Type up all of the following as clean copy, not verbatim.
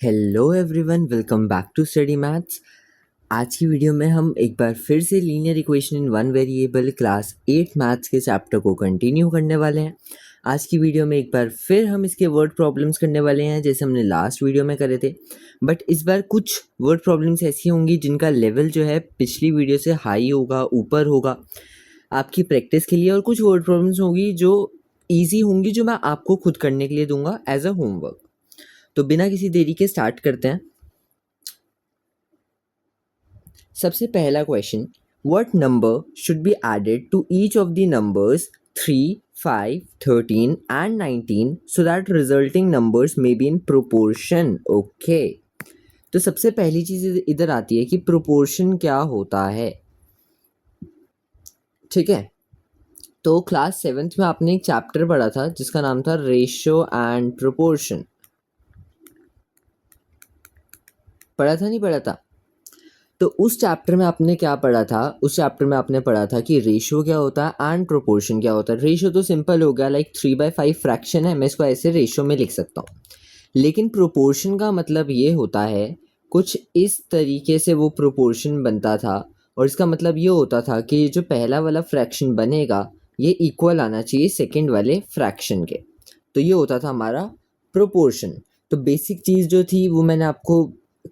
Hello everyone, welcome back to study maths. आज की video में हम एक बार फिर से linear equation in one variable class 8 maths के चैप्टर को कंटिन्यू करने वाले हैं। आज की वीडियो में एक बार फिर हम इसके वर्ड प्रॉब्लम्स करने वाले हैं जैसे हमने लास्ट वीडियो में करे थे, बट इस बार कुछ वर्ड प्रॉब्लम्स ऐसी होंगी जिनका लेवल जो है पिछली वीडियो से हाई होगा, ऊपर होगा आपकी प्रैक्टिस के लिए, और कुछ वर्ड प्रॉब्लम्स होंगी जो ईजी होंगी जो मैं आपको खुद करने के लिए दूंगा एज अ होमवर्क। तो बिना किसी देरी के स्टार्ट करते हैं। सबसे पहला question, what number should be added to each of the numbers 3, 5, 13 and 19 so that resulting numbers may be in proportion. Okay, तो सबसे पहली चीज इधर आती है कि प्रोपोर्शन क्या होता है। ठीक है, तो क्लास 7th में आपने एक चैप्टर पढ़ा था जिसका नाम था रेशियो एंड प्रोपोर्शन। पढ़ा था, नहीं पढ़ा था? तो उस चैप्टर में आपने क्या पढ़ा था? उस चैप्टर में आपने पढ़ा था कि रेशियो क्या होता है एंड प्रोपोर्शन क्या होता है। रेशियो तो सिंपल हो गया, लाइक 3/5 फ्रैक्शन है, मैं इसको ऐसे रेशियो में लिख सकता हूँ। लेकिन प्रोपोर्शन का मतलब ये होता है, कुछ इस तरीके से वो प्रोपोर्शन बनता था, और इसका मतलब ये होता था कि जो पहला वाला फ्रैक्शन बनेगा ये इक्वल आना चाहिए सेकेंड वाले फ्रैक्शन के। तो ये होता था हमारा प्रोपोर्शन। तो बेसिक चीज़ जो थी वो मैंने आपको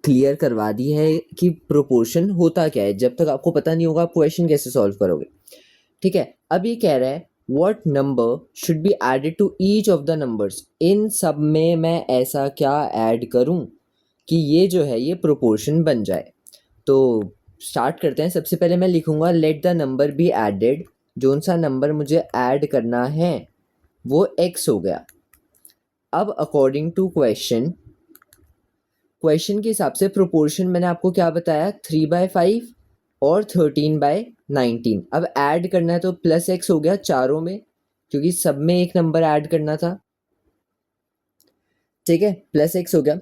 क्लियर करवा दी है कि प्रोपोर्शन होता क्या है। जब तक आपको पता नहीं होगा आप क्वेश्चन कैसे सॉल्व करोगे। ठीक है, अब ये कह रहा है what number should be added to each of the numbers. इन सब में मैं ऐसा क्या ऐड करूं कि ये जो है ये प्रोपोर्शन बन जाए। तो स्टार्ट करते हैं। सबसे पहले मैं लिखूंगा let the number be added. जोन सा नंबर मुझे ऐड करना है वो x हो गया। अब अकॉर्डिंग टू क्वेश्चन के हिसाब से प्रोपोर्शन मैंने आपको क्या बताया, 3/5 और 13/19। अब ऐड करना है तो प्लस x हो गया चारों में, क्योंकि सब में एक नंबर ऐड करना था। ठीक है, प्लस x हो गया।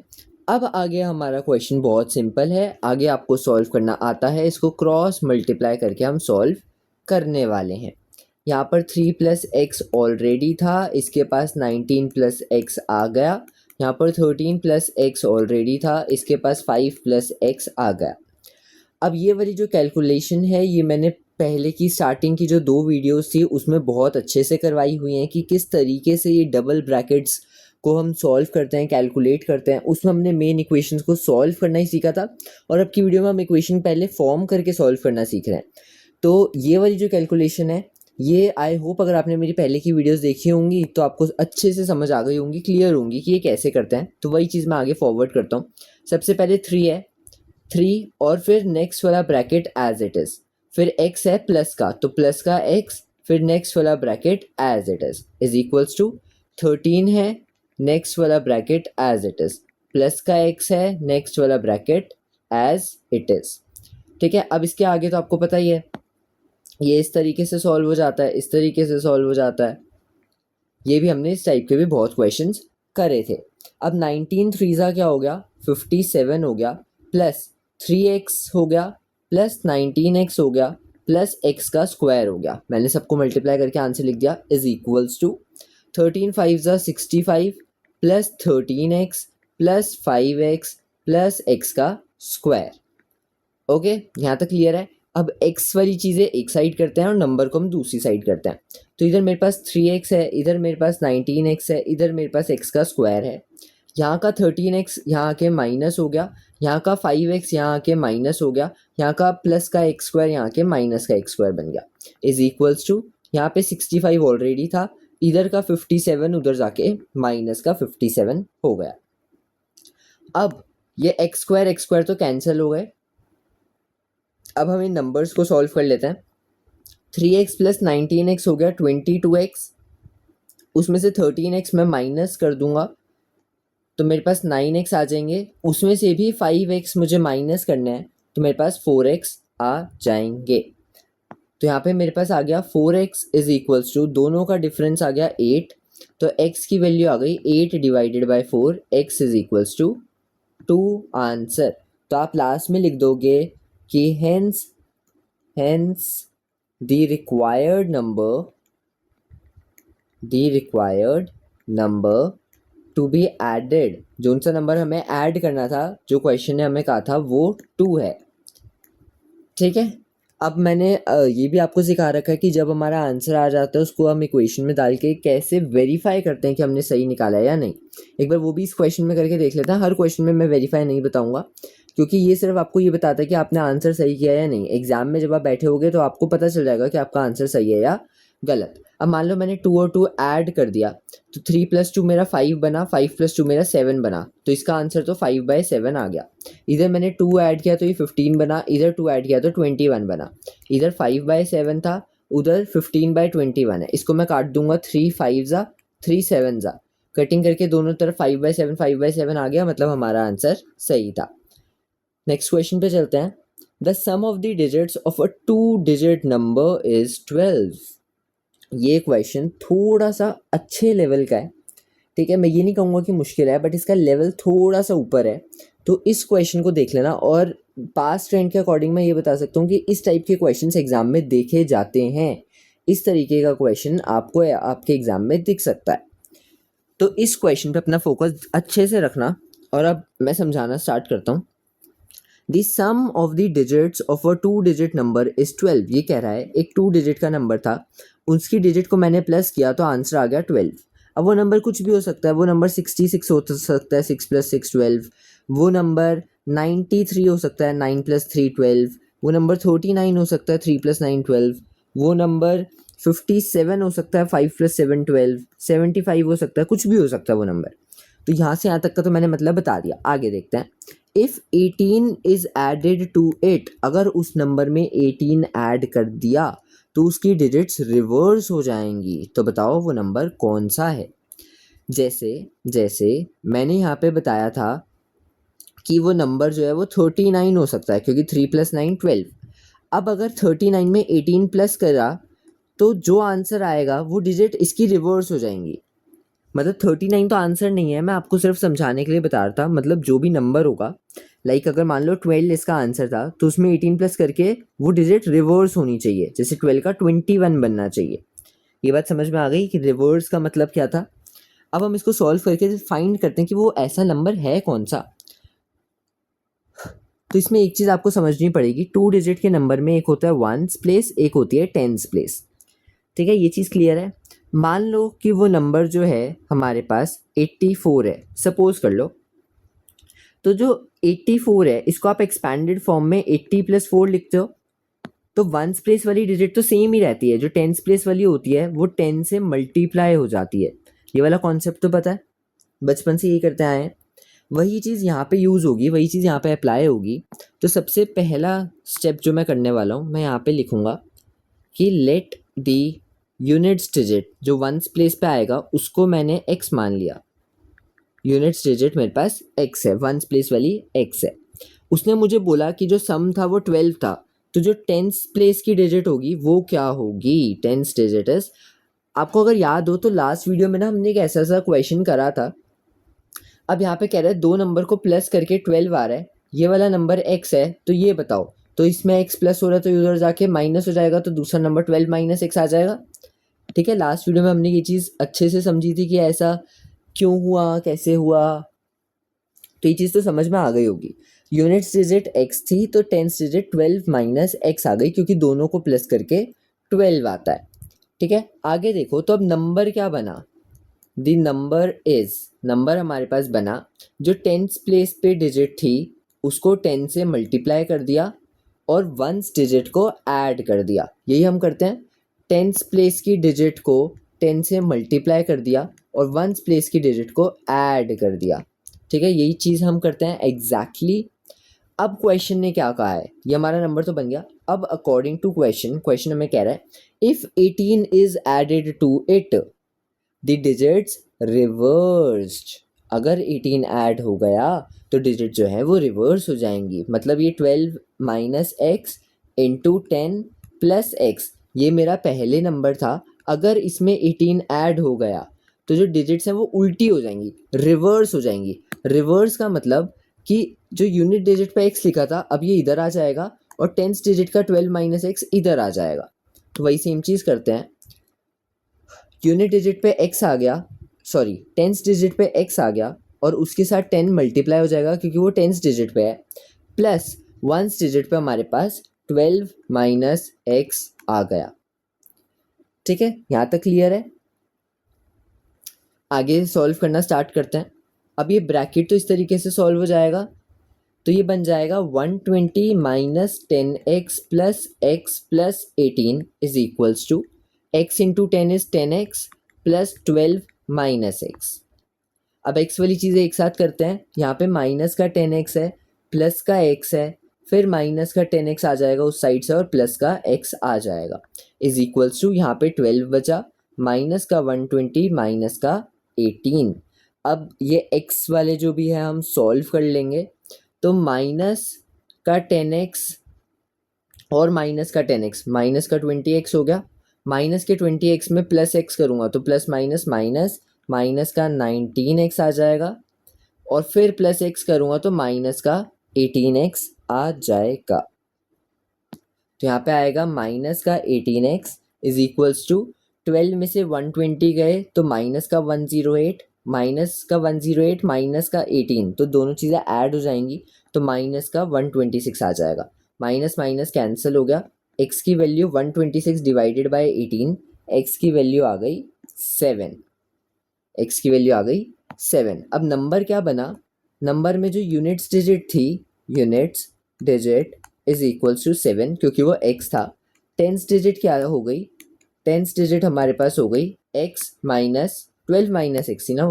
अब आगे हमारा क्वेश्चन बहुत सिंपल है, आगे आपको सॉल्व करना आता है। इसको क्रॉस मल्टीप्लाई करके हम सॉल्व करने वाले हैं। यहाँ पर 3 + x ऑलरेडी था, इसके पास 19 + x आ गया। यहाँ पर 13 + x ऑलरेडी था, इसके पास 5 + x आ गया। अब ये वाली जो कैलकुलेशन है ये मैंने पहले की स्टार्टिंग की जो 2 वीडियोस थी उसमें बहुत अच्छे से करवाई हुई हैं कि किस तरीके से ये डबल ब्रैकेट्स को हम सॉल्व करते हैं, कैलकुलेट करते हैं। उसमें हमने मेन इक्वेशंस को सॉल्व करना ही सीखा था, और अब की वीडियो में हम इक्वेशन पहले फॉर्म करके सॉल्व करना सीख रहे हैं। तो ये वाली जो कैलकुलेशन है ये आई होप अगर आपने मेरी पहले की वीडियोस देखी होंगी तो आपको अच्छे से समझ आ गई होंगी, क्लियर होंगी कि ये कैसे करते हैं। तो वही चीज़ मैं आगे फॉरवर्ड करता हूँ। सबसे पहले 3 है, 3 और फिर नेक्स्ट वाला ब्रैकेट एज इट इज़, फिर x है प्लस का तो प्लस का x, फिर नेक्स्ट वाला bracket as it is equals to 13 है, नेक्स्ट वाला bracket as it is, plus का x है, नेक्स्ट वाला ब्रैकेट एज इट इज़। ठीक है, अब इसके आगे तो आपको पता ही है, ये इस तरीके से सॉल्व हो जाता है, इस तरीके से सॉल्व हो जाता है। ये भी हमने इस टाइप के भी बहुत क्वेश्चंस करे थे। अब 19 3 क्या हो गया, 57 हो गया, प्लस 3x हो गया, प्लस 19x हो गया, प्लस x का स्क्वायर हो गया। मैंने सबको मल्टीप्लाई करके आंसर लिख दिया, is equals to 13 5 65 plus 13x plus 5x plus x का स्क्वायर। ओके, यहाँ तक क्लियर है। अब x वाली चीज़ें एक साइड करते हैं और नंबर को हम दूसरी साइड करते हैं। तो इधर मेरे पास 3x है, इधर मेरे पास 19x है, इधर मेरे पास x का स्क्वायर है। यहाँ का 13x यहाँ आके माइनस हो गया, यहाँ का 5x यहाँ आके माइनस हो गया, यहाँ का प्लस का x स्क्वायर यहाँ के माइनस का x स्क्वायर बन गया, इज इक्वल्स टू यहाँ पे 65 ऑलरेडी था, इधर का 57 उधर जाके माइनस का 57 हो गया। अब ये x स्क्वायर तो कैंसिल हो गए। अब हम इन नंबर्स को सॉल्व कर लेते हैं। 3x प्लस 19x हो गया 22x, उसमें से 13x मैं माइनस कर दूंगा तो मेरे पास 9x आ जाएंगे, उसमें से भी 5x मुझे माइनस करना है तो मेरे पास 4x आ जाएंगे। तो यहाँ पे मेरे पास आ गया 4x इज इक्वल्स टू, दोनों का डिफरेंस आ गया 8, तो x की वैल्यू आ गई 8 divided by 4, x is equals to 2 answer. तो आप लास्ट में लिख दोगे कि hence the required number to be added, जो सा नंबर हमें ऐड करना था, जो क्वेश्चन ने हमें कहा था वो 2 है। ठीक है, अब मैंने ये भी आपको सिखा रखा है कि जब हमारा आंसर आ जाता है उसको हम इक्वेशन में डाल के कैसे वेरीफाई करते हैं कि हमने सही निकाला है या नहीं। एक बार वो भी इस क्वेश्चन में करके देख लेते हैं। हर क्वेश्चन में मैं वेरीफाई नहीं बताऊंगा, क्योंकि ये सिर्फ आपको ये बताता है कि आपने आंसर सही किया या नहीं। एग्जाम में जब आप बैठे होगे तो आपको पता चल जाएगा कि आपका आंसर सही है या गलत। अब मान लो मैंने 2 और 2 ऐड कर दिया, तो 3 + 2 मेरा 5 बना, 5 + 2 मेरा 7 बना, तो इसका आंसर तो 5/7 आ गया। इधर मैंने 2 ऐड किया तो ये 15 बना, इधर 2 ऐड किया तो 21 बना। इधर 5/7 था, उधर 15/21 है। इसको मैं काट दूंगा, 3 5 जा 3 7 जा, कटिंग करके दोनों तरफ 5/7 आ गया, मतलब हमारा आंसर सही था। नेक्स्ट क्वेश्चन पे चलते हैं। The sum of the digits of a 2-digit number is 12। ये क्वेश्चन थोड़ा सा अच्छे लेवल का है। ठीक है, मैं ये नहीं कहूँगा कि मुश्किल है, बट इसका लेवल थोड़ा सा ऊपर है। तो इस क्वेश्चन को देख लेना, और पास्ट ट्रेंड के अकॉर्डिंग मैं ये बता सकता हूँ कि इस टाइप के क्वेश्चंस एग्जाम में देखे जाते हैं। इस तरीके का क्वेश्चन आपको आपके एग्जाम में दिख सकता है। तो इस क्वेश्चन पे अपना फोकस अच्छे से रखना, और अब मैं समझाना स्टार्ट करता हूँ। The sum of the digits of a 2-digit number is 12। ये कह रहा है एक 2 digit का नंबर था, उसकी डिजिट को मैंने प्लस किया तो आंसर आ गया 12। अब वो नंबर कुछ भी हो सकता है, वो नंबर 66 हो सकता है, 6 + 6 12। वो नंबर 93 हो सकता है, 9 + 3 12। वो नंबर 39 हो सकता है, 3 + 9 12। वो नंबर 57 हो सकता है, 5 + 7 12। 75 हो सकता है, कुछ भी हो सकता है वो नंबर। तो यहाँ से यहाँ तक का तो मैंने मतलब बता दिया। आगे देखते हैं। इफ़ 18 इज एडेड टू 8, अगर उस नंबर में 18 ऐड कर दिया तो उसकी डिजिट्स रिवर्स हो जाएंगी। तो बताओ वो नंबर कौन सा है। जैसे जैसे मैंने यहाँ पे बताया था कि वो नंबर जो है वो 39 हो सकता है, क्योंकि 3 + 9 12। अब अगर 39 में 18 प्लस करा तो जो आंसर आएगा वो डिजिट इसकी रिवर्स हो जाएंगी। मतलब 39 तो आंसर नहीं है, मैं आपको सिर्फ समझाने के लिए बता रहा था। मतलब जो भी नंबर होगा, लाइक अगर मान लो 12 इसका आंसर था, तो उसमें 18 प्लस करके वो डिजिट रिवर्स होनी चाहिए। जैसे 12 का 21 बनना चाहिए। ये बात समझ में आ गई कि रिवर्स का मतलब क्या था। अब हम इसको सॉल्व करके फाइंड करते हैं कि वो ऐसा नंबर है कौन सा। तो इसमें एक चीज़ आपको समझनी पड़ेगी, 2 digit के नंबर में एक होता है 1s प्लेस, एक होती है 10s प्लेस। ठीक है, ये चीज़ क्लियर है। मान लो कि वो नंबर जो है हमारे पास 84 है, सपोज कर लो। तो जो 84 है इसको आप एक्सपैंडेड फॉर्म में 80 + 4 लिखते हो, तो 1s प्लेस वाली डिजिट तो सेम ही रहती है। जो 10s प्लेस वाली होती है वो 10 से मल्टीप्लाई हो जाती है। ये वाला कॉन्सेप्ट तो पता है, बचपन से यही करते आए हैं। वही चीज़ यहाँ पे यूज़ होगी, वही चीज़ यहाँ पे अप्लाई होगी। तो सबसे पहला स्टेप जो मैं करने वाला हूँ, मैं यहाँ पे लिखूँगा कि लेट दी यूनिट्स डिजिट, जो 1s प्लेस पे आएगा उसको मैंने x मान लिया। यूनिट्स डिजिट मेरे पास x है, 1s प्लेस वाली x है। उसने मुझे बोला कि जो सम था वो 12 था, तो जो 10s प्लेस की डिजिट होगी वो क्या होगी। 10s डिजिट इज, आपको अगर याद हो तो लास्ट वीडियो में ना हमने एक ऐसा सा क्वेश्चन करा था। अब यहाँ पे कह रहा है दो नंबर को प्लस करके 12 आ रहा है, ये वाला नंबर x है, तो ये बताओ। तो इसमें x प्लस हो रहा है तो उधर जाके माइनस हो जाएगा, तो दूसरा नंबर 12 - x आ जाएगा। ठीक है, लास्ट वीडियो में हमने ये चीज़ अच्छे से समझी थी कि ऐसा क्यों हुआ, कैसे हुआ। तो ये चीज़ तो समझ में आ गई होगी। यूनिट्स डिजिट x थी, तो 10s डिजिट 12 - x आ गई, क्योंकि दोनों को प्लस करके 12 आता है। ठीक है, आगे देखो तो अब नंबर क्या बना। द नंबर इज, नंबर हमारे पास बना, जो 10s प्लेस पे डिजिट थी उसको 10 से मल्टीप्लाई कर दिया और 1s डिजिट को ऐड कर दिया। यही हम करते हैं, 10s प्लेस की डिजिट को 10 से मल्टीप्लाई कर दिया और 1s प्लेस की डिजिट को ऐड कर दिया। ठीक है, यही चीज़ हम करते हैं एग्जैक्टली। अब क्वेश्चन ने क्या कहा है, ये हमारा नंबर तो बन गया। अब अकॉर्डिंग टू क्वेश्चन, क्वेश्चन हमें कह रहा है if 18 is added to it the digits reversed. अगर 18 ऐड हो गया तो डिजिट जो है वो रिवर्स हो जाएंगी। मतलब ये 12 - x इंटू 10 + x, ये मेरा पहले नंबर था। अगर इसमें 18 ऐड हो गया तो जो डिजिट्स हैं वो उल्टी हो जाएंगी, रिवर्स हो जाएंगी। रिवर्स का मतलब कि जो यूनिट डिजिट पे x लिखा था अब ये इधर आ जाएगा, और 10th डिजिट का 12 - x इधर आ जाएगा। तो वही सेम चीज़ करते हैं। यूनिट डिजिट पे x आ गया, सॉरी 10th डिजिट पे x आ गया और उसके साथ 10 मल्टीप्लाई हो जाएगा क्योंकि वो 10th डिजिट पे है, प्लस 1st डिजिट पे हमारे पास 12 माइनस x आ गया। ठीक है, यहाँ तक क्लियर है। आगे सॉल्व करना स्टार्ट करते हैं। अब ये ब्रैकेट तो इस तरीके से सॉल्व हो जाएगा, तो ये बन जाएगा 120 minus 10x plus 18 is equals to x into 10 is 10x plus 12 minus x। अब x वाली चीज़ें एक साथ करते हैं। यहाँ पे माइनस का 10x है, प्लस का x है, फिर माइनस का 10x आ जाएगा उस साइड से और प्लस का x आ जाएगा, इज इक्वल्स टू यहाँ पे 12 बचा, माइनस का 120 माइनस का 18। अब ये x वाले जो भी है हम सॉल्व कर लेंगे, तो माइनस का 10x और माइनस का 10x, माइनस का 20x हो गया, माइनस के 20x में प्लस x करूँगा तो प्लस माइनस माइनस, माइनस का 19x आ जाएगा और फिर प्लस x करूँगा तो माइनस का 18x आ जाएगा। तो यहाँ पे आएगा माइनस का 18x इज इक्वल्स टू 12 में से 120 गए तो माइनस का 108, माइनस का 108 माइनस का 18, तो दोनों चीज़ें ऐड हो जाएंगी तो माइनस का 126 आ जाएगा। माइनस माइनस कैंसिल हो गया, x की वैल्यू 126 डिवाइडेड बाय 18, x की वैल्यू आ गई 7, x की वैल्यू आ गई 7। अब नंबर क्या बना, नंबर में जो यूनिट्स डिजिट थी, units digit is equals to 7 क्योंकि वो x था। 10th डिजिट क्या हो गई, 10th डिजिट हमारे पास हो गई x माइनस 12 माइनस x थी ना,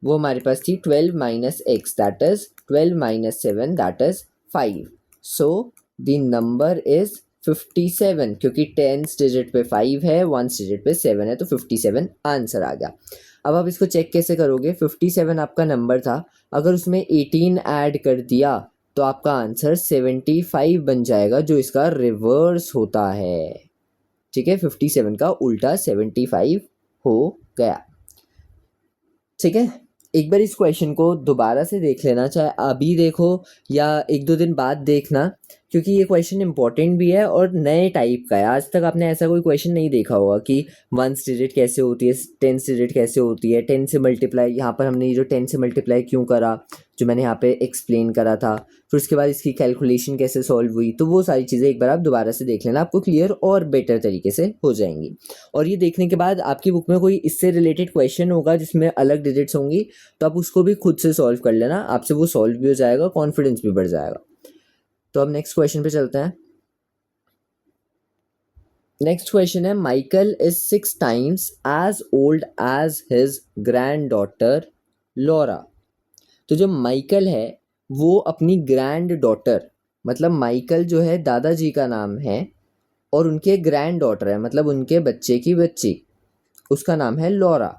वो हमारे पास थी 12 minus x, that is 12 minus 7 that is 5। So the number is 57 क्योंकि 10th डिजिट पे 5 है, 1st डिजिट पे 7 है, तो 57 आंसर आ गया। अब आप इसको चेक कैसे करोगे, 57 आपका नंबर था, अगर उसमें 18 ऐड कर दिया तो आपका आंसर 75 बन जाएगा, जो इसका रिवर्स होता है। ठीक है, 57 का उल्टा 75 हो गया। ठीक है, एक बार इस क्वेश्चन को दोबारा से देख लेना, चाहे अभी देखो या एक दो दिन बाद देखना, क्योंकि ये क्वेश्चन इंपॉर्टेंट भी है और नए टाइप का है। आज तक आपने ऐसा कोई क्वेश्चन नहीं देखा होगा कि 1st डिजिट कैसे होती है, 10th डिजिट कैसे होती है, 10 से मल्टीप्लाई, यहाँ पर हमने ये जो 10 से मल्टीप्लाई क्यों करा, जो मैंने यहाँ पे एक्सप्लेन करा था, फिर उसके बाद इसकी कैलकुलेशन कैसे सॉल्व हुई, तो वो सारी चीज़ें एक बार आप दोबारा से देख लेना, आपको क्लियर और बेटर तरीके से हो जाएंगी। और ये देखने के बाद आपकी बुक में कोई इससे रिलेटेड क्वेश्चन होगा जिसमें अलग डिजिट्स होंगी, तो आप उसको भी खुद से सॉल्व कर लेना, आपसे वो सॉल्व भी हो जाएगा, कॉन्फिडेंस भी बढ़ जाएगा। तो अब नेक्स्ट क्वेश्चन पे चलते हैं। नेक्स्ट क्वेश्चन है, Michael is 6 times as old as his granddaughter Laura. तो जो माइकल है वो अपनी ग्रैंड डॉटर, मतलब माइकल जो है दादाजी का नाम है और उनके ग्रैंड डॉटर है, मतलब उनके बच्चे की बच्ची, उसका नाम है लॉरा,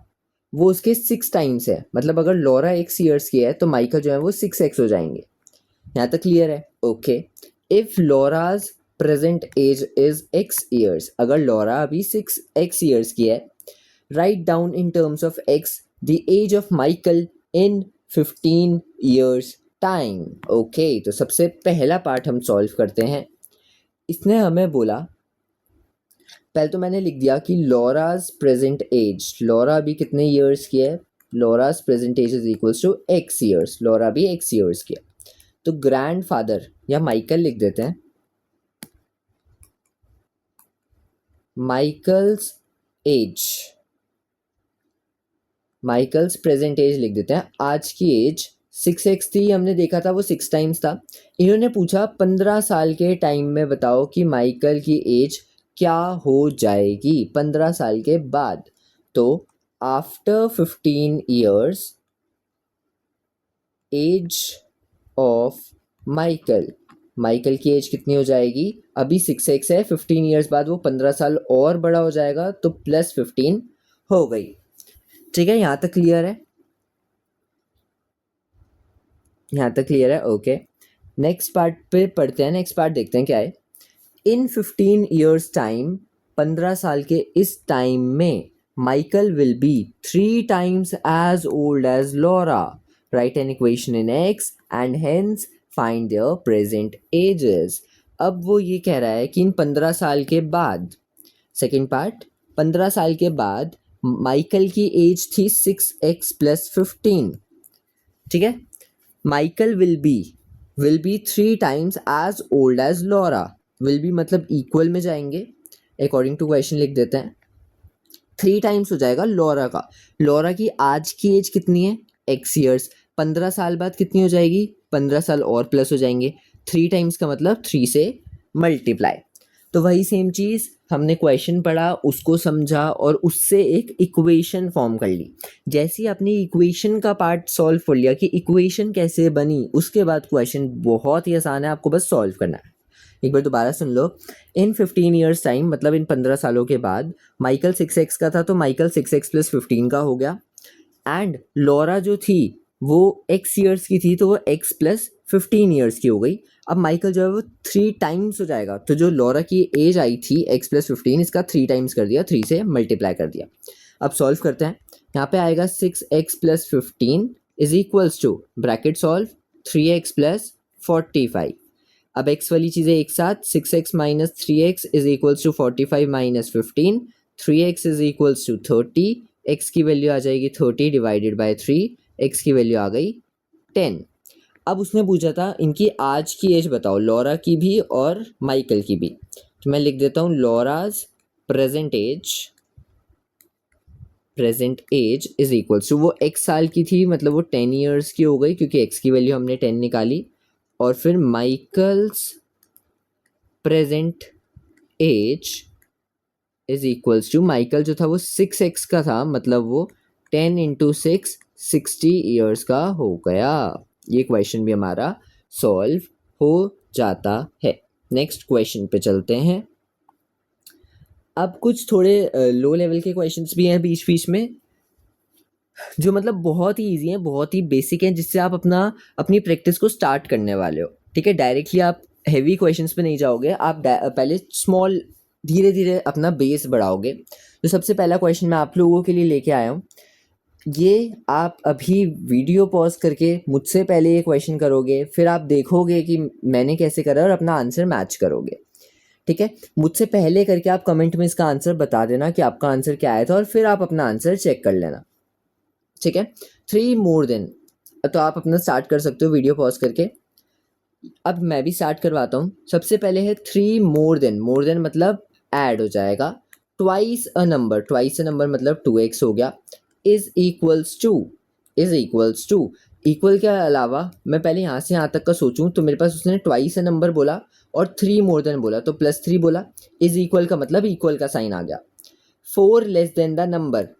वो उसके 6 टाइम्स है, मतलब अगर लॉरा x ईयर्स की है तो माइकल जो है वो 6x हो जाएंगे। यहाँ तक क्लियर है? Okay. If Laura's present age is x years, अगर लॉरा अभी 6x ईयर्स की है, write down in terms of x the age of Michael in 15 years time. Okay, तो सबसे पहला पार्ट हम सॉल्व करते हैं। इसने हमें बोला, पहले तो मैंने लिख दिया कि लॉराज प्रेजेंट एज, लॉरा अभी कितने ईयर्स की है, Laura's present age is equals to x years, Laura भी x ईयर्स की है। तो ग्रैंड फादर या माइकल लिख देते हैं, Michael's age, Michael's present age लिख देते हैं। आज की एज 6x थी, हमने देखा था वो 6 टाइम्स था। इन्होंने पूछा 15 साल के टाइम में बताओ कि माइकल की एज क्या हो जाएगी 15 साल के बाद। तो after 15 years age of Michael, Michael की एज कितनी हो जाएगी, अभी 6x है, 15 ईयर्स बाद वो 15 साल और बड़ा हो जाएगा तो प्लस 15 हो गई। ठीक है, यहाँ तक क्लियर है? यहाँ तक क्लियर है? ओके, नेक्स्ट पार्ट पे पढ़ते हैं। नेक्स्ट पार्ट देखते हैं क्या है। इन 15 ईयर्स टाइम, 15 साल के इस टाइम में Michael will be 3 times as old as Laura, right an equation in x and hence find their present ages. अब वो ये कह रहा है कि इन 15 साल के बाद, सेकेंड पार्ट, 15 साल के बाद माइकल की एज थी 6x + 15, ठीक है। Michael will be 3 times as old as Laura. Will be मतलब इक्वल में जाएंगे, अकॉर्डिंग टू क्वेश्चन लिख देते हैं। 3 times हो जाएगा लॉरा का। लॉरा की आज की एज कितनी है, x ईयर्स। 15 साल बाद कितनी हो जाएगी, 15 साल और प्लस हो जाएंगे। 3 times का मतलब 3 से मल्टीप्लाई। तो वही सेम चीज़ हमने क्वेश्चन पढ़ा, उसको समझा और उससे एक इक्वेशन फॉर्म कर ली। जैसे ही आपने इक्वेशन का पार्ट सॉल्व कर लिया कि इक्वेशन कैसे बनी, उसके बाद क्वेश्चन बहुत ही आसान है, आपको बस सॉल्व करना है। एक बार दोबारा सुन लो। इन 15 ईयर्स टाइम, मतलब इन 15 सालों के बाद, माइकल 6x का था तो माइकल 6x + 15 का हो गया। एंड लॉरा जो थी वो x ईयर्स की थी तो वो x + 15 ईयर्स की हो गई। अब माइकल जो है वो 3 times हो जाएगा, तो जो लॉरा की एज आई थी x + 15, इसका 3 times कर दिया, 3 से मल्टीप्लाई कर दिया। अब सॉल्व करते हैं। यहाँ पे आएगा 6x + 15 = ब्रैकेट सॉल्व 3x + 45। अब x वाली चीज़ें एक साथ, 6x - 3x = 45 - 15, 3x = 30, x की वैल्यू आ जाएगी 30 / 3, x की वैल्यू आ गई 10। अब उसने पूछा था इनकी आज की एज बताओ, लॉरा की भी और माइकल की भी। तो मैं लिख देता हूँ लॉराज प्रेजेंट एज = वो x साल की थी, मतलब वो 10 ईयर्स की हो गई क्योंकि x की वैल्यू हमने 10 निकाली। और फिर माइकल्स प्रेजेंट एज माइकल जो था वो 6x का था, मतलब वो 10 × 6 60 ईयर्स का हो गया। ये क्वेश्चन भी हमारा सॉल्व हो जाता है। नेक्स्ट क्वेश्चन पे चलते हैं। अब कुछ थोड़े लो लेवल के क्वेश्चंस भी हैं बीच बीच में, जो मतलब बहुत ही ईजी हैं, बहुत ही बेसिक हैं, जिससे आप अपनी प्रैक्टिस को स्टार्ट करने वाले हो, ठीक है। डायरेक्टली आप हैवी क्वेश्चंस पे नहीं जाओगे, आप पहले स्मॉल, धीरे धीरे अपना बेस बढ़ाओगे। तो सबसे पहला क्वेश्चन मैं आप लोगों के लिए लेके आया हूँ। ये आप अभी वीडियो पॉज करके मुझसे पहले ये क्वेश्चन करोगे, फिर आप देखोगे कि मैंने कैसे करा और अपना आंसर मैच करोगे, ठीक है। मुझसे पहले करके आप कमेंट में इसका आंसर बता देना कि आपका आंसर क्या आया था, और फिर आप अपना आंसर चेक कर लेना, ठीक है। 3 more than, तो आप अपना स्टार्ट कर सकते हो वीडियो पॉज करके। अब मैं भी स्टार्ट करवाता हूँ। सबसे पहले है 3 more than मतलब ऐड हो जाएगा। ट्वाइस अ नंबर मतलब 2x हो गया। इज इक्वल्स टू इक्वल के अलावा मैं पहले यहाँ से यहाँ तक का सोचूं तो मेरे पास उसने ट्वाइस अ नंबर बोला और 3 more than बोला तो +3 बोला। इज इक्वल का मतलब इक्वल का साइन आ गया। 4 less than the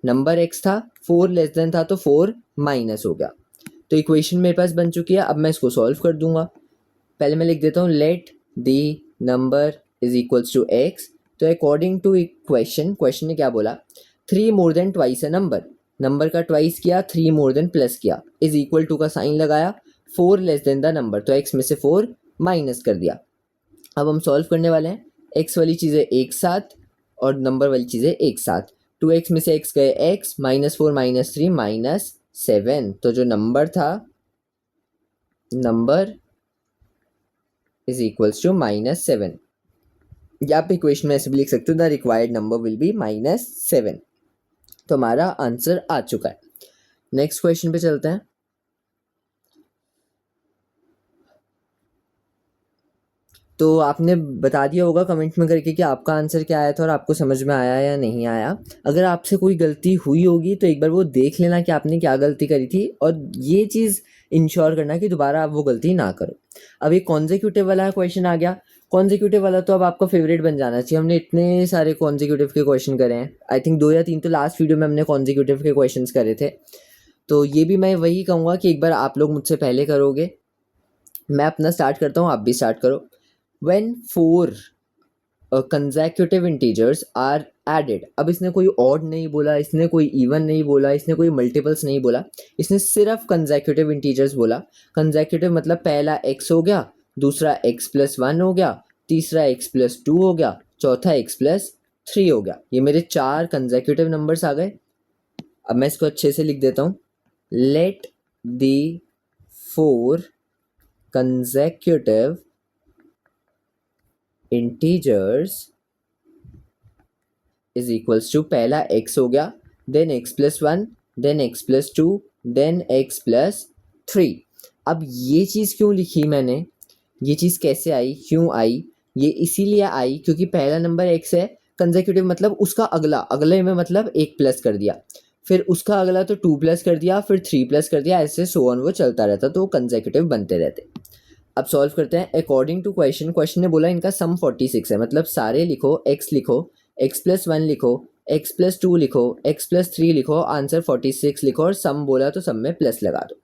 number x था, 4 लेस देन था तो 4 माइनस हो गया। तो इक्वेशन मेरे पास बन चुकी है। अब मैं इसको सॉल्व कर दूंगा। पहले मैं लिख देता हूँ let the number is equals to x। तो अकॉर्डिंग टू क्वेश्चन ने क्या बोला, 3 more than twice a number का ट्वाइस किया, 3 more than प्लस किया, इज इक्वल टू का साइन लगाया, 4 लेस देन द नंबर तो x में से 4 माइनस कर दिया। अब हम सॉल्व करने वाले हैं। x वाली चीज़ें एक साथ और नंबर वाली चीज़ें एक साथ। 2x में से x गए x, -4 -3 -7। तो जो नंबर था, नंबर इज इक्वल्स टू -7। या आप इक्वेशन में ऐसे भी लिख सकते हो the required number will be -7। तो हमारा आंसर आ चुका है। नेक्स्ट क्वेश्चन पे चलते हैं। तो आपने बता दिया होगा कमेंट में करके कि आपका आंसर क्या आया था और आपको समझ में आया या नहीं आया। अगर आपसे कोई गलती हुई होगी तो एक बार वो देख लेना कि आपने क्या गलती करी थी, और ये चीज़ इंश्योर करना कि दोबारा आप वो गलती ना करो। अब ये कॉन्जिक्यूटिव वाला क्वेश्चन आ गया। कॉन्जिक्यूटिव वाला तो अब आपका फेवरेट बन जाना चाहिए। हमने इतने सारे कॉन्जिक्यूटिव के क्वेश्चन करे हैं, आई थिंक 2 या 3 तो लास्ट वीडियो में हमने कॉन्जिक्यूटिव के क्वेश्चन करे थे। तो ये भी मैं वही कहूँगा कि एक बार आप लोग मुझसे पहले करोगे। मैं अपना स्टार्ट करता हूँ, आप भी स्टार्ट करो। When 4 consecutive integers are added, अब इसने कोई odd नहीं बोला, इसने कोई even नहीं बोला, इसने कोई multiples नहीं बोला, इसने सिर्फ consecutive integers बोला। consecutive मतलब पहला x हो गया, दूसरा x + 1 हो गया, तीसरा x + 2 हो गया, चौथा x + 3 हो गया। ये मेरे 4 consecutive numbers आ गए। अब मैं इसको अच्छे से लिख देता हूँ। let the 4 consecutive integers is equals to, पहला x हो गया, then x plus one, then x plus two, then x plus three. अब ये चीज़ क्यों लिखी मैंने, ये चीज़ कैसे आई, क्यों आई, ये इसीलिए आई क्योंकि पहला नंबर एक्स है, कंसेक्यूटिव मतलब उसका अगला, अगले में मतलब एक प्लस कर दिया, फिर उसका अगला तो टू प्लस कर दिया, फिर थ्री प्लस कर दिया, ऐसे सो ऑन वो चलता रहता, तो वो कंसेक्यूटिव बनते रहते। अब सॉल्व करते हैं अकॉर्डिंग टू क्वेश्चन। क्वेश्चन ने बोला इनका सम 46 है, मतलब सारे लिखो, x लिखो, x प्लस वन लिखो, x प्लस टू लिखो, x प्लस थ्री लिखो, आंसर 46 लिखो और सम बोला तो सम में प्लस लगा दो।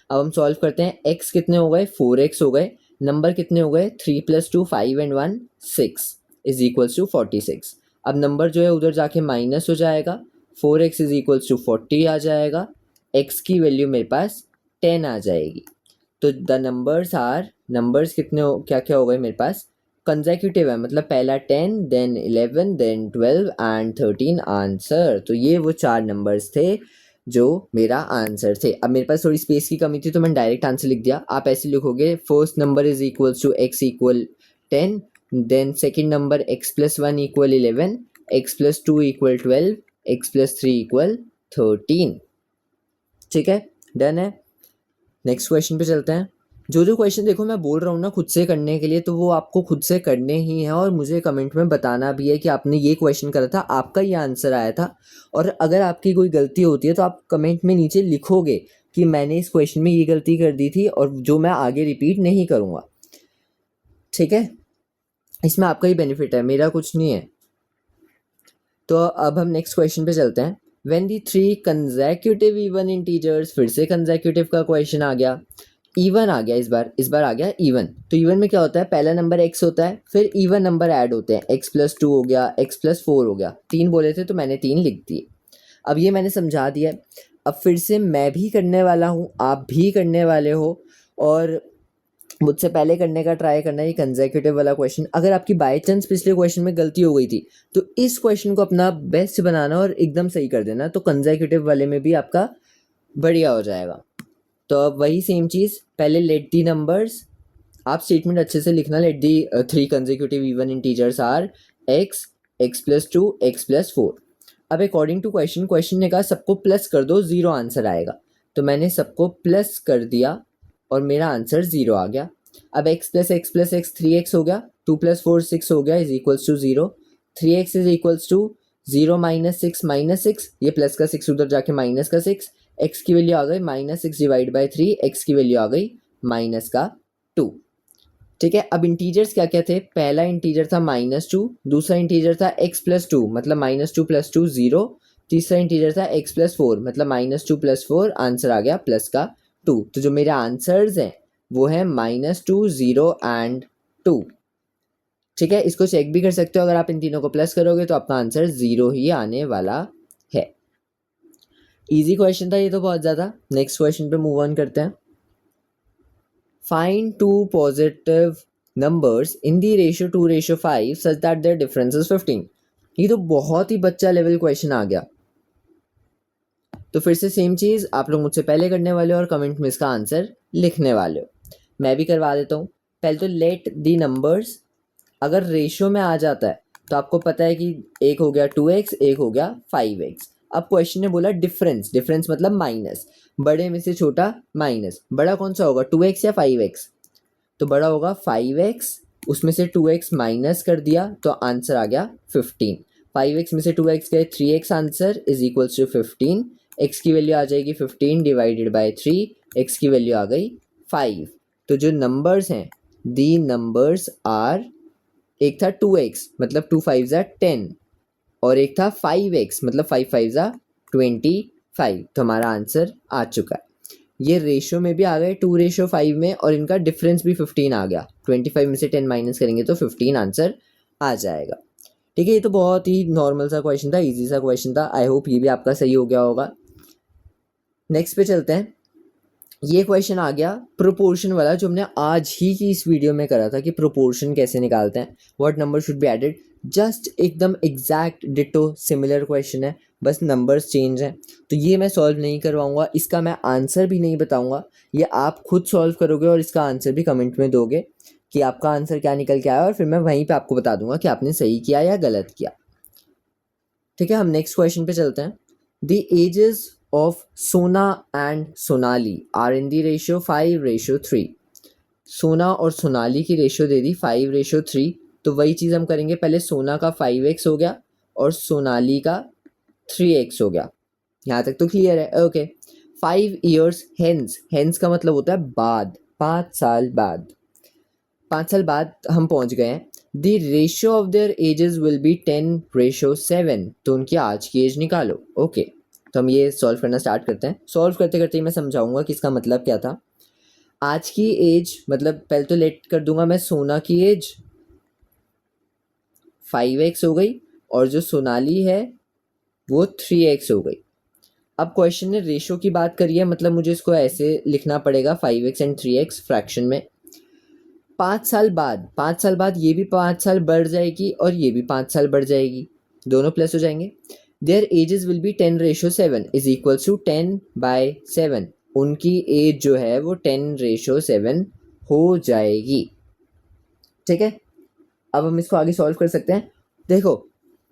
अब हम सॉल्व करते हैं। x कितने हो गए, 4x हो गए, नंबर कितने हो गए, 3 plus two 5 and 1 6 is equals to 46। अब नंबर जो है उधर जाके माइनस हो जाएगा, 4x इज इक्वल्स टू 40 आ जाएगा, x की वैल्यू मेरे पास 10 आ जाएगी। तो द नंबर्स आर, नंबर्स कितने हो, क्या क्या हो गए मेरे पास, कंसेक्यूटिव है, मतलब पहला 10, देन 11, देन 12 एंड 13 आंसर। तो ये वो चार नंबर्स थे जो मेरा आंसर थे। अब मेरे पास थोड़ी स्पेस की कमी थी तो मैंने डायरेक्ट आंसर लिख दिया। आप ऐसे लिखोगे, first number is equals to x equal 10, then second number x plus one equal 11, x plus two equal 12, x plus three equal 13। ठीक है, डन है। नेक्स्ट क्वेश्चन पे चलते हैं। जो जो क्वेश्चन देखो मैं बोल रहा हूँ ना खुद से करने के लिए, तो वो आपको खुद से करने ही है और मुझे कमेंट में बताना भी है कि आपने ये क्वेश्चन करा था, आपका ये आंसर आया था। और अगर आपकी कोई गलती होती है तो आप कमेंट में नीचे लिखोगे कि मैंने इस क्वेश्चन में ये गलती कर दी थी और जो मैं आगे रिपीट नहीं करूँगा। ठीक है, इसमें आपका ही बेनिफिट है, मेरा कुछ नहीं है। तो अब हम नेक्स्ट क्वेश्चन पे चलते हैं। When the three consecutive even integers, फिर से कंसेक्यूटिव का क्वेश्चन आ गया, इवन आ गया, इस बार आ गया इवन। तो इवन में क्या होता है, पहला नंबर x होता है, फिर इवन नंबर ऐड होते हैं, x प्लस टू हो गया, x प्लस फोर हो गया, तीन बोले थे तो मैंने तीन लिख दिए। अब ये मैंने समझा दिया। अब फिर से मैं भी करने वाला हूँ, आप भी करने वाले हो, और मुझसे पहले करने का ट्राई करना ये कंसेक्यूटिव वाला क्वेश्चन। अगर आपकी बाय चांस पिछले क्वेश्चन में गलती हो गई थी तो इस क्वेश्चन को अपना बेस्ट बनाना और एकदम सही कर देना, तो कंसेक्यूटिव वाले में भी आपका बढ़िया हो जाएगा। तो अब वही सेम चीज़, पहले लेट दी नंबर्स, आप स्टेटमेंट अच्छे से लिखना, let the three consecutive even integers are x, x plus two, x plus four. अब अकॉर्डिंग टू क्वेश्चन, क्वेश्चन ने कहा सबको प्लस कर दो, ज़ीरो आंसर आएगा, तो मैंने सबको प्लस कर दिया और मेरा आंसर ज़ीरो आ गया। अब x प्लस एक्स 3x हो गया, 2 प्लस फोर 6 हो गया, is equals to 0, 3x is equals to 0 minus six, ये प्लस का 6 उधर जाके माइनस का 6, x की वैल्यू आ गई -6 डिवाइड बाई 3, x की वैल्यू आ गई माइनस का 2। ठीक है, अब इंटीजर्स क्या क्या थे, पहला इंटीजर था -2, दूसरा इंटीजर था x प्लस टू मतलब -2 प्लस 2 0, तीसरा इंटीजर था x प्लस फोर मतलब -2 प्लस 4, आंसर आ गया प्लस का 2। तो जो मेरे आंसर्स हैं वो है -2, 0 एंड 2। ठीक है, इसको चेक भी कर सकते हो, अगर आप इन तीनों को प्लस करोगे तो आपका आंसर 0 ही आने वाला है। इजी क्वेश्चन था ये तो बहुत ज़्यादा। नेक्स्ट क्वेश्चन पे मूव ऑन करते हैं। Find two positive numbers in the ratio 2:5 such that their difference is 15। ये तो बहुत ही बच्चा लेवल क्वेश्चन आ गया। तो फिर से सेम चीज़, आप लोग मुझसे पहले करने वाले हो और कमेंट में इसका आंसर लिखने वाले हो। मैं भी करवा देता हूँ। पहले तो लेट दी नंबर्स, अगर रेशियो में आ जाता है तो आपको पता है कि एक हो गया 2x, एक हो गया 5x। अब क्वेश्चन ने बोला डिफरेंस, डिफरेंस मतलब माइनस, बड़े में से छोटा माइनस, बड़ा कौन सा होगा 2x या 5x, तो बड़ा होगा 5x, उसमें से 2x माइनस कर दिया तो आंसर आ गया 15। 5x में से 2x गए 3x, answer is equals to 15। x की वैल्यू आ जाएगी 15 डिवाइडेड बाय 3, x की वैल्यू आ गई 5। तो जो नंबर्स हैं, दी नंबर्स आर, एक था 2x मतलब 2 5 ज़ा 10, और एक था 5x मतलब 5 5 ज़ा 25। तो हमारा आंसर आ चुका है। ये रेशियो में भी आ गए 2:5 में, और इनका डिफरेंस भी 15 आ गया। 25 में से 10 माइनस करेंगे तो 15 आंसर आ जाएगा। ठीक है, ये तो बहुत ही नॉर्मल सा क्वेश्चन था, इजी सा क्वेश्चन था। आई होप ये भी आपका सही हो गया होगा। नेक्स्ट पे चलते हैं। ये क्वेश्चन आ गया प्रोपोर्शन वाला, जो हमने आज ही की इस वीडियो में करा था कि प्रोपोर्शन कैसे निकालते हैं, what number should be added. Just एकदम एग्जैक्ट डिटो सिमिलर क्वेश्चन है, बस नंबर्स चेंज हैं। तो ये मैं सॉल्व नहीं करवाऊंगा, इसका मैं आंसर भी नहीं बताऊंगा, ये आप खुद सॉल्व करोगे और इसका आंसर भी कमेंट में दोगे कि आपका आंसर क्या निकल के आया, और फिर मैं वहीं पे आपको बता दूंगा कि आपने सही किया या गलत किया। ठीक है, हम नेक्स्ट क्वेश्चन पे चलते हैं। The ages of Sona and Sonali are in the ratio 5:3। Sona और सोनाली की रेशियो दे दी 5:3। तो वही चीज़ हम करेंगे, पहले सोना का 5x हो गया और सोनाली का 3x हो गया। यहाँ तक तो क्लियर है? ओके। 5 years हेंस, हेंस का मतलब होता है बाद, 5 साल बाद। 5 साल बाद हम पहुँच गए हैं। The ratio of their ages will be 10:7। तो उनकी आज की एज निकालो। ओके, तो हम ये सॉल्व करना स्टार्ट करते हैं। सॉल्व करते करते मैं समझाऊंगा कि इसका मतलब क्या था। आज की एज मतलब पहले तो लेट कर दूंगा मैं, सोना की एज 5x हो गई और जो सोनाली है वो 3x हो गई। अब क्वेश्चन ने रेशो की बात करी है, मतलब मुझे इसको ऐसे लिखना पड़ेगा 5x एंड 3x फ्रैक्शन में। 5 साल बाद, 5 साल बाद ये भी 5 साल बढ़ जाएगी और ये भी 5 साल बढ़ जाएगी, दोनों प्लस हो जाएंगे। Their ages will be 10:7 is equals to 10/7। उनकी एज जो है वो 10:7 हो जाएगी। ठीक है, अब हम इसको आगे सॉल्व कर सकते हैं। देखो,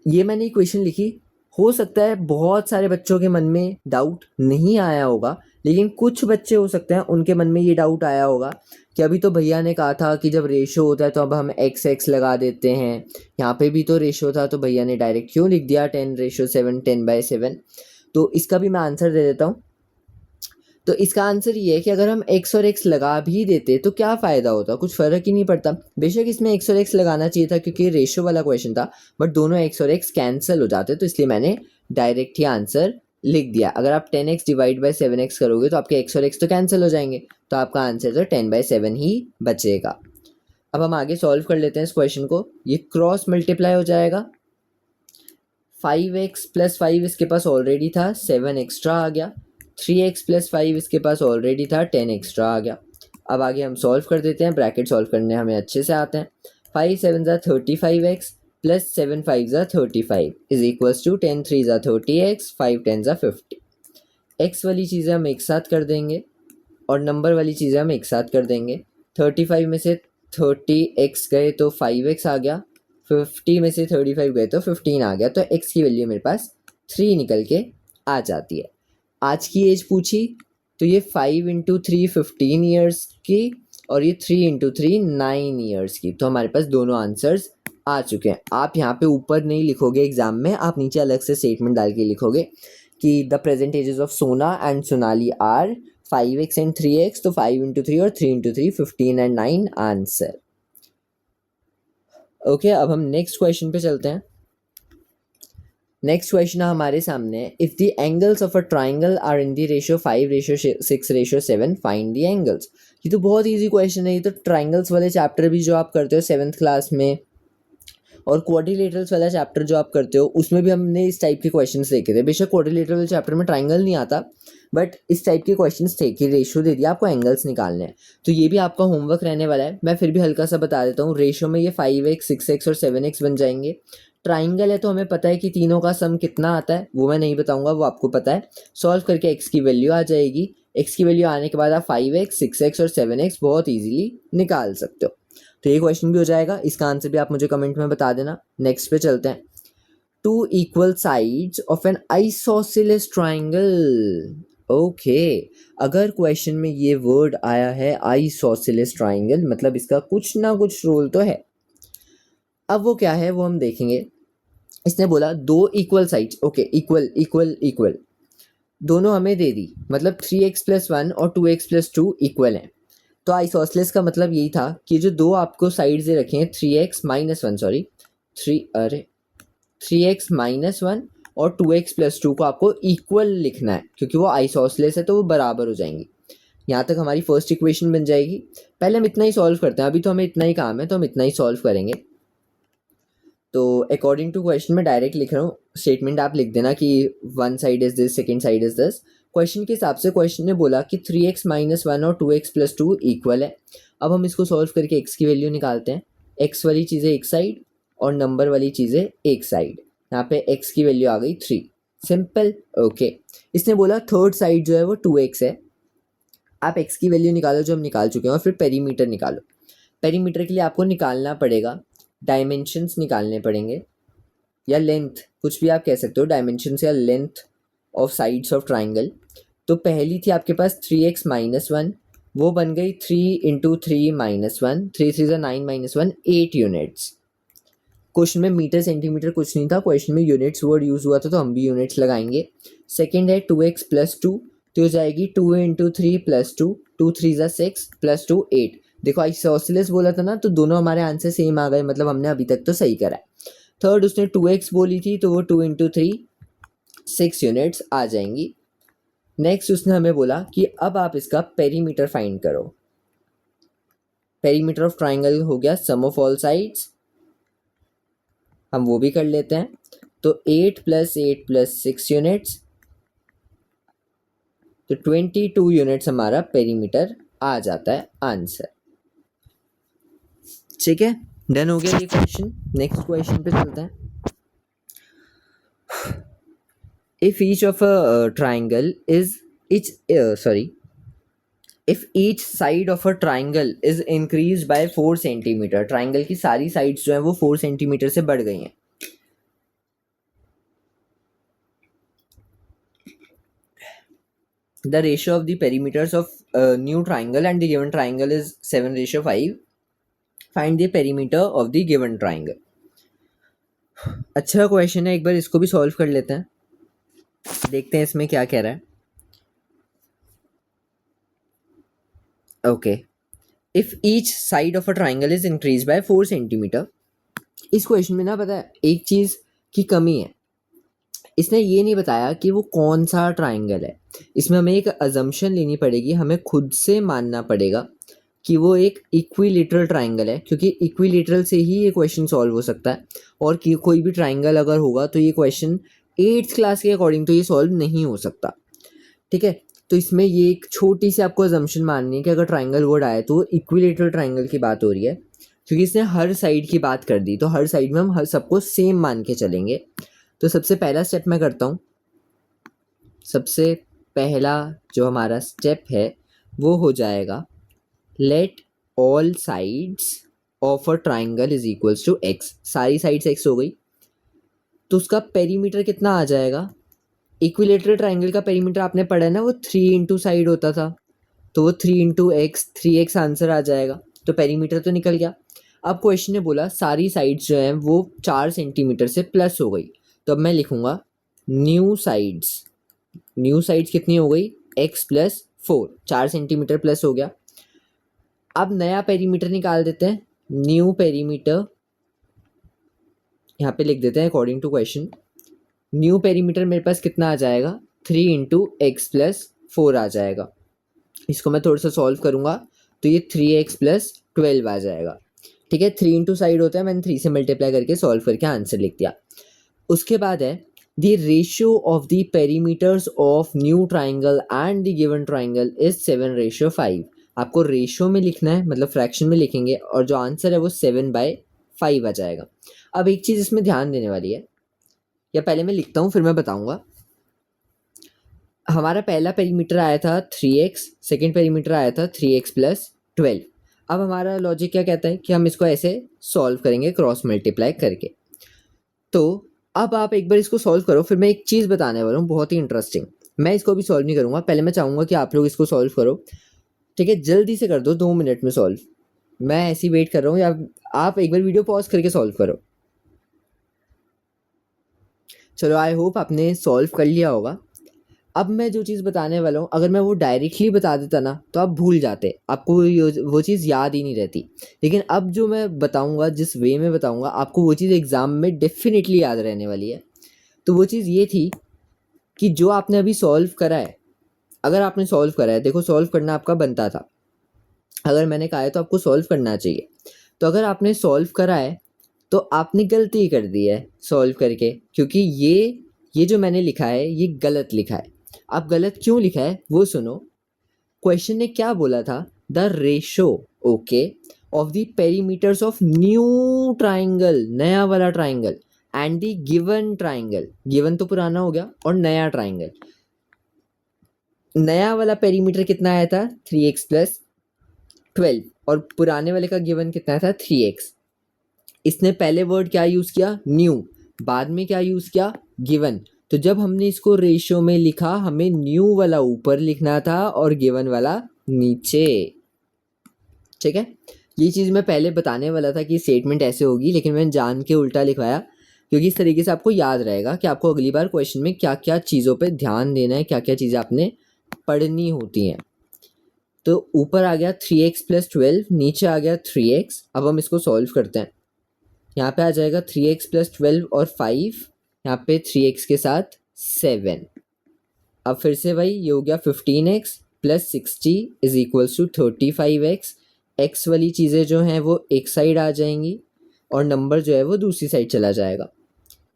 ये मैंने इक्वेशन लिखी, हो सकता है बहुत सारे बच्चों के मन में डाउट नहीं आया होगा, लेकिन कुछ बच्चे हो सकते हैं उनके मन में ये डाउट आया होगा कि अभी तो भैया ने कहा था कि जब रेशो होता है तो अब हम एक्स एक्स लगा देते हैं, यहाँ पे भी तो रेशो था तो भैया ने डायरेक्ट क्यों लिख दिया 10:7, 10/7। तो इसका भी मैं आंसर दे देता हूँ। तो इसका आंसर ये है कि अगर हम x और x लगा भी देते तो क्या फ़ायदा होता, कुछ फ़र्क ही नहीं पड़ता। बेशक इसमें x और x लगाना चाहिए था क्योंकि रेशो वाला क्वेश्चन था, बट दोनों x और x कैंसिल हो जाते, तो इसलिए मैंने डायरेक्ट ही आंसर लिख दिया। अगर आप 10x डिवाइड बाई 7x करोगे तो आपके x और x तो कैंसिल हो जाएंगे, तो आपका आंसर तो 10/7 ही बचेगा। अब हम आगे सॉल्व कर लेते हैं इस क्वेश्चन को। ये क्रॉस मल्टीप्लाई हो जाएगा, 5x + 5 इसके पास ऑलरेडी था, 7 एक्स्ट्रा आ गया। 3x + 5 इसके पास ऑलरेडी था, 10 एक्स्ट्रा आ गया। अब आगे हम सॉल्व कर देते हैं, ब्रैकेट सॉल्व करने हमें अच्छे से आते हैं। 5 7 35x + 7 5 35 is equals to 10 3 30x 5 10 50। X वाली चीज़ें हम एक साथ कर देंगे और नंबर वाली चीज़ें हम एक साथ कर देंगे। 35 में से 30x गए तो 5x आ गया, 50 में से 35 गए तो 15 आ गया, तो x की वैल्यू मेरे पास 3 निकल के आ जाती है। आज की एज पूछी तो ये 5 × 3 15 ईयर्स की और ये 3 × 3 9 ईयर्स की, तो हमारे पास दोनों आंसर्स आ चुके हैं। आप यहाँ पे ऊपर नहीं लिखोगे एग्जाम में, आप नीचे अलग से स्टेटमेंट डाल के लिखोगे कि the present ages of Sona and Sonali are 5x and 3x, तो 5 × 3 और 3 × 3 15 एंड 9 आंसर। ओके, अब हम नेक्स्ट क्वेश्चन पे चलते हैं। नेक्स्ट क्वेश्चन हमारे सामने, if the angles of a triangle are in the ratio 5:6:7 find the angles. ये तो बहुत इजी क्वेश्चन है, ये तो ट्राइंगल्स वाले चैप्टर भी जो आप करते हो 7th क्लास में और क्वाड्रिलेटरल्स वाला चैप्टर जो आप करते हो उसमें भी हमने इस टाइप के क्वेश्चंस देखे थे। बेशक क्वाड्रिलेटरल वाले चैप्टर में ट्राइंगल नहीं आता, बट इस टाइप के क्वेश्चंस थे कि रेशियो दे दिया आपको एंगल्स निकालने हैं। तो ये भी आपका होमवर्क रहने वाला है, मैं फिर भी हल्का सा बता देता हूँ। रेशियो में ये 5x 6x और 7x बन जाएंगे। ट्राइंगल है तो हमें पता है कि तीनों का सम कितना आता है, वो मैं नहीं बताऊंगा, वो आपको पता है। सॉल्व करके x की वैल्यू आ जाएगी, x की वैल्यू आने के बाद आप 5x 6x और 7x बहुत ईजिली निकाल सकते हो। तो ये क्वेश्चन भी हो जाएगा, इसका आंसर भी आप मुझे कमेंट में बता देना। नेक्स्ट पे चलते हैं। 2 equal sides of an isosceles triangle। Okay, अगर क्वेश्चन में ये वर्ड आया है आइसोसेलेस ट्राइंगल, मतलब इसका कुछ ना कुछ रोल तो है। अब वो क्या है वो हम देखेंगे। इसने बोला 2 equal sides, okay, equal equal equal दोनों हमें दे दी, मतलब 3x + 1 और 2x + 2 इक्वल हैं। तो आइसोसेलेस का मतलब यही था कि जो दो आपको साइड्स दे रखे हैं 3x - 1 सॉरी 3x - 1 और 2x + 2 को आपको इक्वल लिखना है, क्योंकि वो आइसोसेलेस है तो वो बराबर हो जाएंगी। यहाँ तक हमारी फर्स्ट इक्वेशन बन जाएगी। पहले हम इतना ही सॉल्व करते हैं, अभी तो हमें इतना ही काम है तो हम इतना ही सॉल्व करेंगे। तो अकॉर्डिंग टू क्वेश्चन मैं डायरेक्ट लिख रहा हूँ, स्टेटमेंट आप लिख देना कि one side is this, second side is this. Question के हिसाब से क्वेश्चन ने बोला कि 3x - 1 और 2x + 2 इक्वल है। अब हम इसको सॉल्व करके x की वैल्यू निकालते हैं। x वाली चीज़ें एक साइड और नंबर वाली चीज़ें एक साइड। यहाँ पे x की वैल्यू आ गई 3, सिंपल। ओके, इसने बोला थर्ड साइड जो है वो 2x है। आप x की वैल्यू निकालो जो हम निकाल चुके हैं और फिर पेरीमीटर निकालो। पेरीमीटर के लिए आपको निकालना पड़ेगा, डायमेंशंस निकालने पड़ेंगे या लेंथ, कुछ भी आप कह सकते हो, डायमेंशंस या length of sides of triangle. तो पहली थी आपके पास 3x-1, वो बन गई 3 × 3 - 1, 3 × 3 = 9 - 1 8 यूनिट्स। क्वेश्चन में मीटर सेंटीमीटर कुछ नहीं था, क्वेश्चन में यूनिट्स वर्ड यूज़ हुआ था तो हम भी यूनिट्स लगाएंगे। सेकंड है 2x + 2, तो हो जाएगी 2 × 3 + 2, 2 × 3 = 6 + 2 8। देखो आइसोसेलेस बोला था ना, तो दोनों हमारे आंसर सेम आ गए, मतलब हमने अभी तक तो सही करा है। थर्ड उसने 2x बोली थी, तो वो 2 × 3 6 यूनिट्स आ जाएंगी। नेक्स्ट उसने हमें बोला कि अब आप इसका पेरीमीटर फाइंड करो। पेरीमीटर ऑफ ट्राइंगल हो गया सम ऑफ ऑल साइड्स, हम वो भी कर लेते हैं। तो 8 + 8 + 6 यूनिट्स, तो 22 यूनिट्स हमारा पेरीमीटर आ जाता है आंसर। ठीक है, डन हो गया ये क्वेश्चन। नेक्स्ट क्वेश्चन पे चलते हैं। If each of a triangle is if each side of a triangle is increased by 4 centimetre, triangle की सारी साइड्स जो हैं वो 4 सेंटीमीटर से बढ़ गई हैं। The ratio of the perimeters of a new triangle and the given triangle is 7:5. Find the perimeter of the given triangle. अच्छा क्वेश्चन है, एक बार इसको भी सॉल्व कर लेते हैं, देखते हैं इसमें क्या कह रहा है। Okay, if each side of a triangle is increase by 4 centimetre. इस क्वेश्चन में ना पता है एक चीज़ की कमी है, इसने ये नहीं बताया कि वो कौन सा ट्राइंगल है। इसमें हमें एक अजम्पशन लेनी पड़ेगी, हमें खुद से मानना पड़ेगा कि वो एक इक्विलेटरल ट्राइंगल है, क्योंकि इक्विलेटरल से ही ये क्वेश्चन सॉल्व हो सकता है। और कि कोई भी ट्राइंगल अगर होगा तो ये क्वेश्चन 8th क्लास के अकॉर्डिंग तो ये सॉल्व नहीं हो सकता। ठीक है, तो इसमें ये एक छोटी सी आपको अजम्पशन माननी है कि अगर ट्राइंगल वर्ड आए तो इक्विलेटरल ट्राइंगल की बात हो रही है, क्योंकि इसने हर साइड की बात कर दी, तो हर साइड में हम हर सबको सेम मान के चलेंगे। तो सबसे पहला स्टेप मैं करता हूँ। सबसे पहला जो हमारा स्टेप है वो हो जाएगा let all sides of a triangle is equals to x. सारी साइड्स एक्स हो गई, तो उसका पेरीमीटर कितना आ जाएगा। इक्विलेटरल ट्राइंगल का पेरीमीटर आपने पढ़ा है ना, वो 3 × साइड होता था, तो वो 3 × x 3x आंसर आ जाएगा, तो पेरीमीटर तो निकल गया। अब क्वेश्चन ने बोला सारी साइड्स जो हैं वो 4 सेंटीमीटर से प्लस हो गई, तो अब मैं लिखूंगा न्यू साइड्स। न्यू साइड्स कितनी हो गई, x + 4, 4 सेंटीमीटर प्लस हो गया। अब नया पेरीमीटर निकाल देते हैं, न्यू पेरीमीटर यहाँ पे लिख देते हैं according to question. New perimeter मेरे पास कितना आ जाएगा, 3 × x + 4 आ जाएगा। इसको मैं थोड़ा सा सॉल्व करूँगा तो ये 3x + 12 आ जाएगा। ठीक है, 3 × साइड होता है, मैंने 3 से मल्टीप्लाई करके सॉल्व करके आंसर लिख दिया। उसके बाद है the ratio of the perimeters of new triangle and the given triangle is 7:5। आपको रेशियो में लिखना है, मतलब फ्रैक्शन में लिखेंगे, और जो आंसर है वो 7/5 आ जाएगा। अब एक चीज़ इसमें ध्यान देने वाली है, या पहले मैं लिखता हूँ फिर मैं बताऊँगा। हमारा पहला पेरीमीटर आया था 3x, सेकेंड पेरीमीटर आया था 3x + 12। अब हमारा लॉजिक क्या कहता है कि हम इसको ऐसे सॉल्व करेंगे क्रॉस मल्टीप्लाई करके। तो अब आप एक बार इसको सॉल्व करो, फिर मैं एक चीज़ बताने वाला हूँ बहुत ही इंटरेस्टिंग। मैं इसको भी सॉल्व नहीं करूँगा, पहले मैं चाहूँगा कि आप लोग इसको सॉल्व करो। ठीक है, जल्दी से कर दो, 2 मिनट में सॉल्व। मैं ऐसे ही वेट कर रहा हूँ, या आप एक बार वीडियो पॉज करके सॉल्व करो। चलो, आई होप आपने सॉल्व कर लिया होगा। अब मैं जो चीज़ बताने वाला हूँ, अगर मैं वो डायरेक्टली बता देता ना तो आप भूल जाते, आपको वो चीज़ याद ही नहीं रहती। लेकिन अब जो मैं बताऊँगा, जिस वे में बताऊँगा, आपको वो चीज़ एग्ज़ाम में डेफिनेटली याद रहने वाली है। तो वो चीज़ ये थी कि जो आपने अभी सॉल्व करा है, अगर आपने सॉल्व करा है, देखो सॉल्व करना आपका बनता था, अगर मैंने कहा है तो आपको सॉल्व करना चाहिए। तो अगर आपने सॉल्व करा है तो आपने गलती कर दी है सॉल्व करके, क्योंकि ये जो मैंने लिखा है ये गलत लिखा है। अब गलत क्यों लिखा है वो सुनो। क्वेश्चन ने क्या बोला था, the ratio okay of the perimeters of new triangle, नया वाला triangle, and the given triangle, given तो पुराना हो गया, और नया ट्राइंगल। नया वाला पेरीमीटर कितना आया था, 3x + 12, और पुराने वाले का गिवन कितना था, 3x। इसने पहले वर्ड क्या यूज़ किया, न्यू, बाद में क्या यूज़ किया, गिवन। तो जब हमने इसको रेशियो में लिखा हमें न्यू वाला ऊपर लिखना था और गिवन वाला नीचे। ठीक है, ये चीज़ मैं पहले बताने वाला था कि स्टेटमेंट ऐसे होगी, लेकिन मैंने जान के उल्टा लिखवाया क्योंकि इस तरीके से आपको याद रहेगा कि आपको अगली बार क्वेश्चन में क्या क्या चीज़ों पे ध्यान देना है, क्या क्या चीज़ें आपने पढ़नी होती हैं। तो ऊपर आ गया 3x + 12, नीचे आ गया 3x। अब हम इसको सॉल्व करते हैं। यहाँ पे आ जाएगा 3x + 12 और 5, यहाँ पे 3x के साथ 7। अब फिर से भाई ये हो गया 15x + 60 = 35x। x वाली चीज़ें जो हैं वो एक साइड आ जाएंगी और नंबर जो है वो दूसरी साइड चला जाएगा।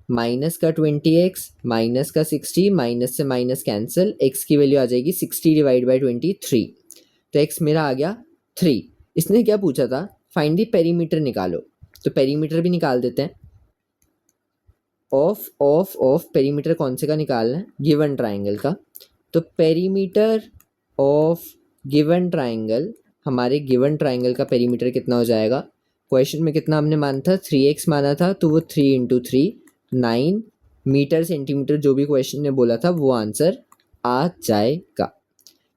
माइनस का 20x, माइनस का 60, माइनस से माइनस कैंसिल, x की वैल्यू आ जाएगी 60 / 23। तो x मेरा आ गया 3। इसने क्या पूछा था, फाइंड द पेरीमीटर निकालो, तो पेरीमीटर भी निकाल देते हैं। ऑफ पेरीमीटर कौन से का निकालना है, गिवन ट्राइंगल का। तो पेरीमीटर ऑफ गिवन ट्राइंगल, हमारे गिवन ट्राइंगल का पेरीमीटर कितना हो जाएगा, क्वेश्चन में कितना हमने माना था 3x माना था, तो वो 3 × 3 9 मीटर सेंटीमीटर जो भी क्वेश्चन ने बोला था वो आंसर आ जाएगा।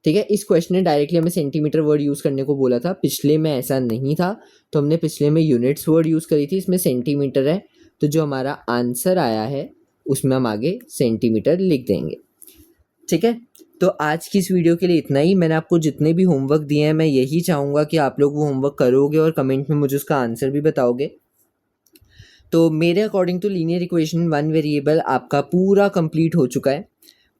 ठीक है, इस क्वेश्चन ने डायरेक्टली हमें सेंटीमीटर वर्ड यूज़ करने को बोला था, पिछले में ऐसा नहीं था, तो हमने पिछले में यूनिट्स वर्ड यूज़ करी थी, इसमें सेंटीमीटर है, तो जो हमारा आंसर आया है उसमें हम आगे सेंटीमीटर लिख देंगे। ठीक है, तो आज की इस वीडियो के लिए इतना ही। मैंने आपको जितने भी होमवर्क दिए हैं मैं यही चाहूँगा कि आप लोग वो होमवर्क करोगे और कमेंट में मुझे उसका आंसर भी बताओगे। तो मेरे अकॉर्डिंग तो लीनियर इक्वेशन 1 वेरिएबल आपका पूरा कंप्लीट हो चुका है।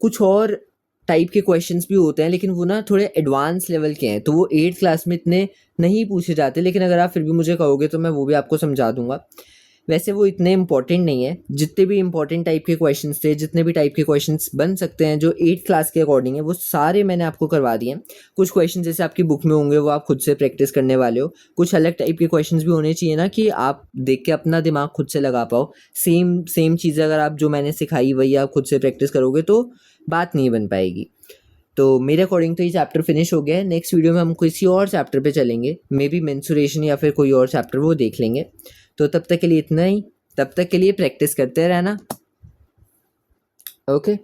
कुछ और टाइप के क्वेश्चंस भी होते हैं लेकिन वो ना थोड़े एडवांस लेवल के हैं, तो वो 8th क्लास में इतने नहीं पूछे जाते, लेकिन अगर आप फिर भी मुझे कहोगे तो मैं वो भी आपको समझा दूंगा। वैसे वो इतने इंपॉर्टेंट नहीं है, जितने भी इंपॉर्टेंट टाइप के क्वेश्चंस थे, जितने भी टाइप के क्वेश्चंस बन सकते हैं जो 8th क्लास के अकॉर्डिंग है, वो सारे मैंने आपको करवा दिए हैं। कुछ क्वेश्चन जैसे आपकी बुक में होंगे वो आप खुद से प्रैक्टिस करने वाले हो, कुछ अलग टाइप के क्वेश्चंस भी होने चाहिए ना कि आप देख के अपना दिमाग खुद से लगा पाओ। सेम चीज़ें अगर आप जो मैंने सिखाई वही आप खुद से प्रैक्टिस करोगे तो बात नहीं बन पाएगी। तो मेरे अकॉर्डिंग तो ये चैप्टर फिनिश हो गया है। नेक्स्ट वीडियो में हम किसी और चैप्टर पे चलेंगे, मे बी मेंसुरेशन या फिर कोई और चैप्टर वो देख लेंगे। तो तब तक के लिए इतना ही, तब तक के लिए प्रैक्टिस करते रहना। ओके।